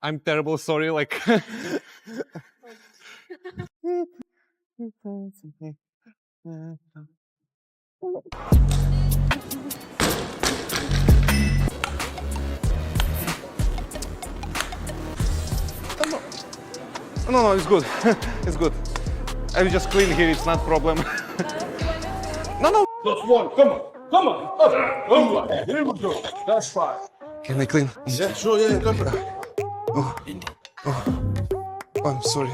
I'm terrible, sorry, like. No, it's good. It's good. I will just clean here, it's not problem. No. Plus one, come on. Up. Here we go. That's fine. Can I clean? Yeah, sure, yeah, go for it. Oh, I'm sorry.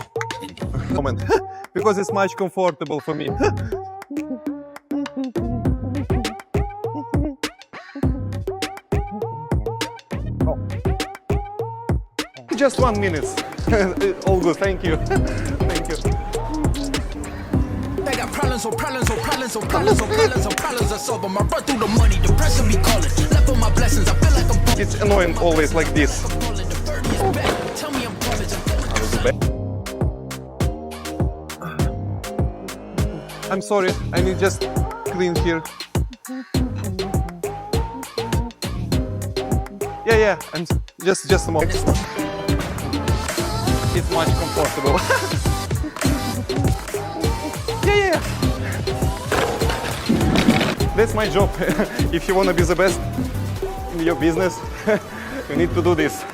Moment. Because it's much comfortable for me. Just 1 minute. All good, thank you. Thank you. They got problems I solve them. I run through the money, the pressure be calling. Left on my blessings, I feel like I'm It's annoying always like this. falling. The burden is back. Tell me I'm promising. I'm sorry, I need just clean here. Yeah, I'm just a moment. It's much comfortable. Yeah. That's my job. If you want to be the best in your business, you need to do this.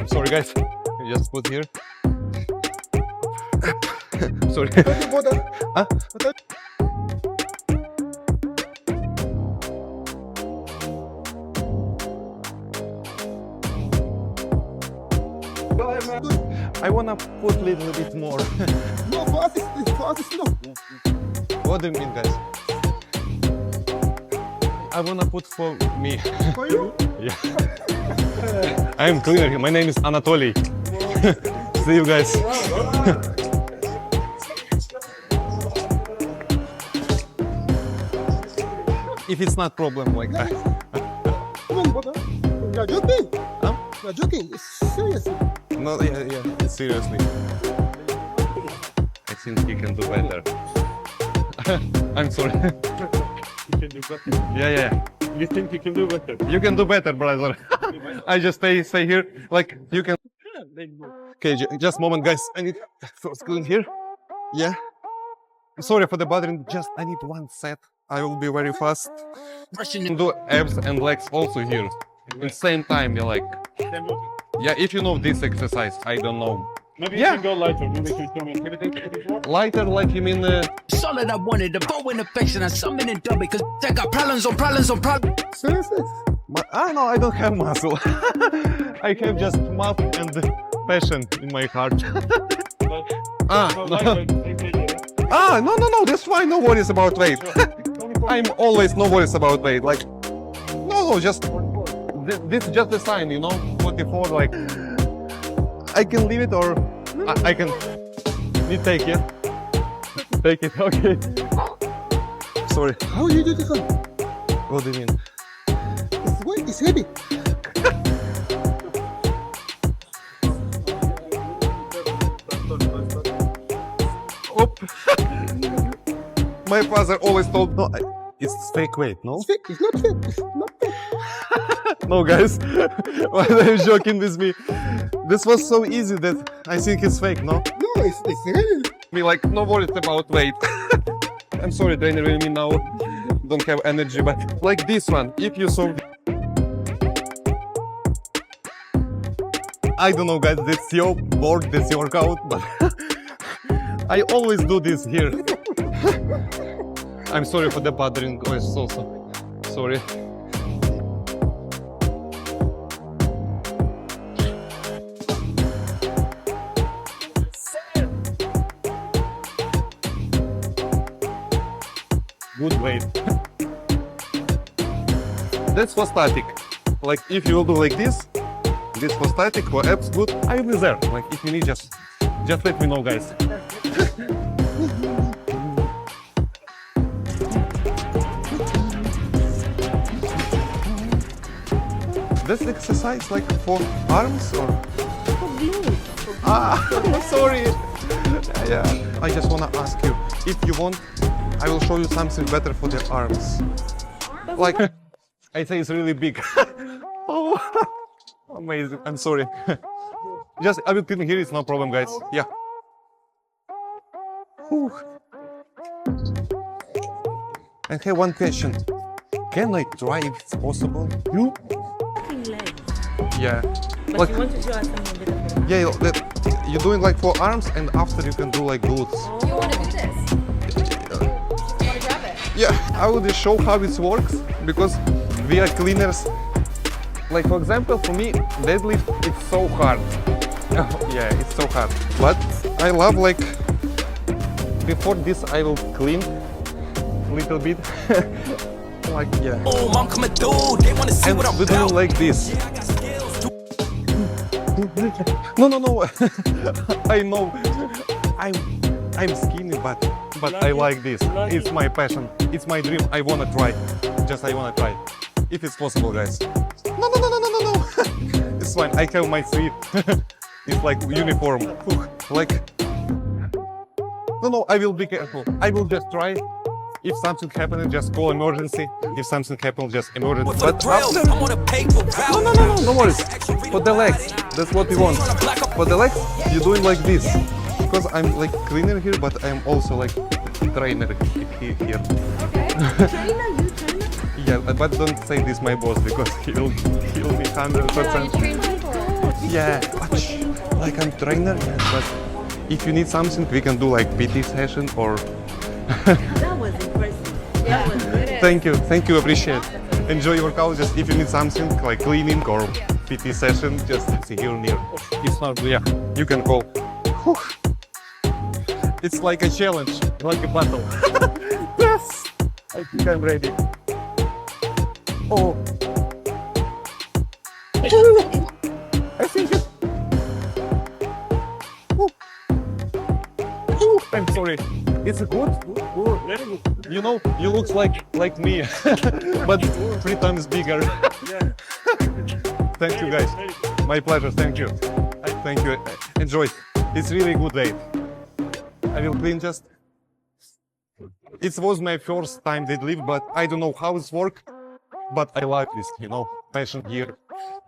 Sorry guys, I just put here. Sorry. Huh? I wanna put a little bit more. No, for us it's no. What do you mean, guys? I wanna put for me. For you? Yeah. I'm cleaner here. My name is Anatoly. See you guys. If it's not problem like that. Come on, brother. You're joking. Huh? You're joking. It's serious. No, yeah, seriously. I think he can do better. I'm sorry. You can do better. Yeah. You think you can do better? You can do better, brother. I just stay here. Like you can. Okay, just a moment, guys. I need first clean here. Yeah. Sorry for the bothering. Just I need one set. I will be very fast. Rushing Do abs and legs also here. At the same time, you're like. Yeah, if you know this exercise, I don't know. Maybe Yeah. you can go lighter. Maybe you can show me. Can you take it before? Lighter, like you mean? It's all that I wanted. The bow and affection. I summon and dub it. Cause they got problems on problems on problems. Seriously? I know I don't have muscle. I have just mouth and passion in my heart. No, No. lighter. Take it. No, that's fine. No worries about weight. I'm always no worries about weight. Like, no, just this is just a sign, you know. 44, like, I can leave it or I can take it. Take it, okay. Sorry. How you do this one? What do you mean? It's weight. It's heavy. Op. My father always told no, it's fake weight, no? It's fake. It's not fake. It's not fake. No, guys, why are you joking with me? This was so easy that I think it's fake, no? No, it's real. Me like, no worries about weight. I'm sorry, trainer, I mean now don't have energy, but like this one, if you saw. I don't know, guys, that's your board, that's your workout, but I always do this here. I'm sorry for the bothering voice also. Sorry. Good weight. That's for static. Like if you will do like this for static, for abs, good. I will be there. Like if you need, just let me know, guys. this exercise like for arms or? For glutes. For glutes. Ah, sorry. Yeah, I just wanna ask you, if you want, I will show you something better for the arms. Like, I say it's really big. Oh, amazing. I'm sorry. Just, I will clean here, it's no problem, guys. Yeah. Whew. I have one question. Can I try if it's possible? You? Fucking legs. Yeah. But Like, you want to show us something a bit of it. yeah, you're doing like for arms and after you can do like glutes. You want to do this? You want to grab it? Yeah, I will just show how it works because we are cleaners. Like for example, for me, deadlift, it's so hard. Yeah, it's so hard. But I love like, before this I will clean a little bit. Like, yeah. Boom, I'm coming through. They wanna see And what I'm we do about. like this. No. I know. I'm skinny, but I like this. It's my passion. It's my dream. I wanna try. Just I wanna try. If it's possible, guys. No. It's fine. I have my sleeve. It's like uniform. Like. No. I will be careful. I will just try. If something happens, just call emergency. If something happens, just emergency. For the But thrills, after. I'm on a paper route. No worries. For the legs, that's what we want. For the legs, you're doing like this. Because I'm like cleaner here, but I'm also like trainer here. Trainer, you trainer? Yeah, but don't say this my boss because he'll be 100%. train people. Yeah, but like I'm trainer, yeah, but if you need something, we can do like PT session or. That was impressive. That was good. Thank you, appreciate. Enjoy your workout. Just if you need something like cleaning or PT session, just see here near. It's not, yeah, you can call. Whew. It's like a challenge, like a battle. Yes, I think I'm ready. Oh, I think it. I'm sorry. It's good. Very good. You know, you look like me, but 3 times bigger. Thank you, guys. My pleasure. Thank you. Thank you. Enjoy. It's really good day. I will clean just. It was my first time deadlift, but I don't know how it's work. But I like this, passion here.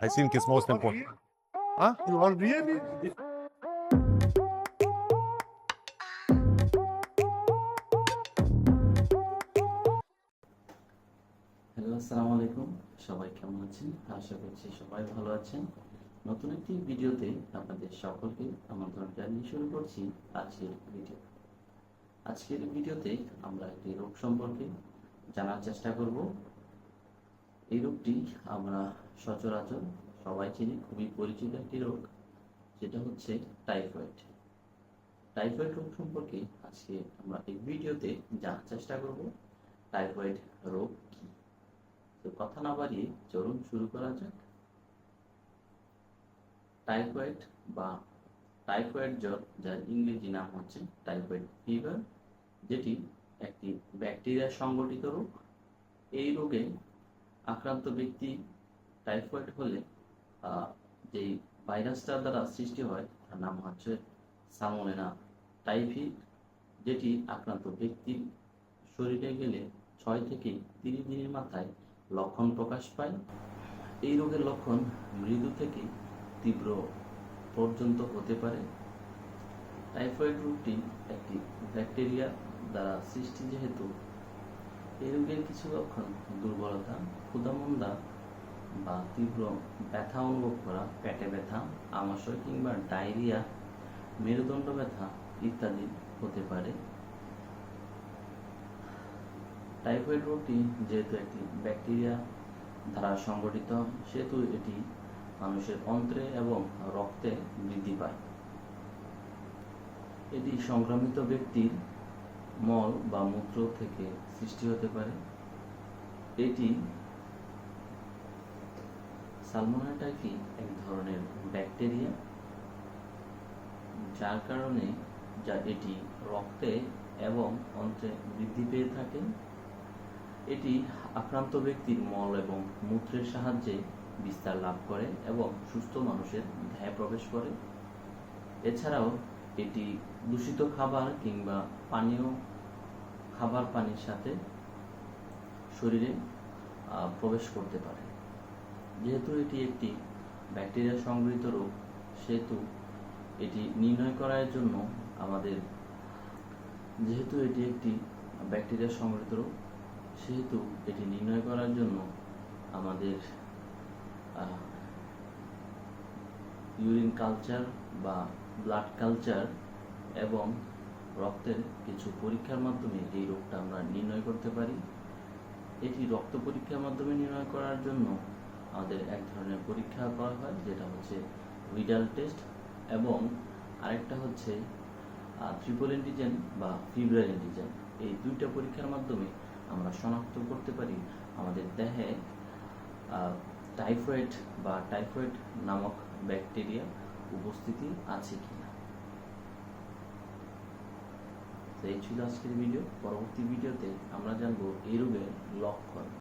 I think it's most important. Huh? You are really? Hello, আসসালামু আলাইকুম। সবাই কেমন আছেন? আশা করছি সবাই ভালো আছেন। নতুন একটি ভিডিওতে আপনাদের সকলকে আমন্ত্রণ জানিয়ে শুরু করছি আজকের ভিডিও। আজকের ভিডিওতে আমরা একটি রোগ সম্পর্কে জানার চেষ্টা করব। এই রোগটি আমরা সচরাচর সবাই চিনি, খুবই পরিচিত একটি রোগ, যেটা হচ্ছে টাইফয়েড। টাইফয়েড রোগ সম্পর্কে আজকে আমরা এই ভিডিওতে জানার চেষ্টা করব। টাইফয়েড রোগ কি? তো কথা না বাড়িয়ে চলুন শুরু করা যাক। টাইফয়েড বা টাইফয়েড জ্বর, যার ইংরেজি নাম হচ্ছে টাইফয়েড ফিভার, যেটি একটি ব্যাকটেরিয়া সংগঠিত রোগ। এই রোগে আক্রান্ত ব্যক্তি টাইফয়েড হলে যেই ভাইরাসটার দ্বারা সৃষ্টি হয় তার নাম হচ্ছে সালমোনেলা টাইফি, যেটি আক্রান্ত ব্যক্তির শরীরে গেলে 6 থেকে 30 দিনের মাথায় লক্ষণ প্রকাশ পায়। এই রোগের লক্ষণ মৃদু থেকে তীব্র পর্যন্ত হতে পারে। টাইফয়েড রোগটি একটি ব্যাকটেরিয়া দ্বারা সৃষ্টি, যেহেতু এই রোগের কিছু লক্ষণ দুর্বলতা, ক্ষুধামন্দা বা তীব্র ব্যথা অনুভব করা, পেটে ব্যথা, আমাশয় কিংবা ডায়রিয়া, মেরুদণ্ড ব্যথা ইত্যাদি হতে পারে। টাইফয়েড রোগটি যেহেতু একটি ব্যাকটেরিয়া দ্বারা সংগঠিত, সেহেতু এটি মানুষের অন্ত্রে এবং রক্তে বৃদ্ধি পায়। এটি সংক্রমিত ব্যক্তির মল বা মূত্র থেকে সৃষ্টি হতে পারে। এটি সালমোনেলা টাইফি এক ধরনের ব্যাকটেরিয়া, যার কারণে এটি রক্তে এবং অন্ত্রে বৃদ্ধি পেয়ে থাকে। এটি আক্রান্ত ব্যক্তির মল এবং মূত্রের সাহায্যে বিস্তার লাভ করে এবং সুস্থ মানুষের দেহে প্রবেশ করে। এছাড়াও এটি দূষিত খাবার কিংবা পানীয় খাবার পানির সাথে শরীরে প্রবেশ করতে পারে। যেহেতু এটি একটি ব্যাকটেরিয়া সংগৃহীত রোগ, সেহেতু এটি নির্ণয় করার জন্য আমাদের ইউরিন কালচার বা ব্লাড কালচার এবং রক্তের কিছু পরীক্ষার মাধ্যমে এই রোগটা আমরা নির্ণয় করতে পারি। এটি রক্ত পরীক্ষার মাধ্যমে নির্ণয় করার জন্য আমাদের এক ধরনের পরীক্ষা করা হয়, যেটা হচ্ছে উইডাল টেস্ট, এবং আরেকটা হচ্ছে ট্রিপল অ্যান্টিজেন বা ফিব্রাইল অ্যান্টিজেন। এই দুইটা পরীক্ষার মাধ্যমে আমরা শনাক্ত করতে পারি আমাদের দেহে টাইফয়েড বা টাইফয়েড নামক ব্যাকটেরিয়া উপস্থিতি আছে কিনা। তো এই ছিল আজকের ভিডিও। পরবর্তী ভিডিওতে আমরা জানবো এই রোগের লক্ষণ।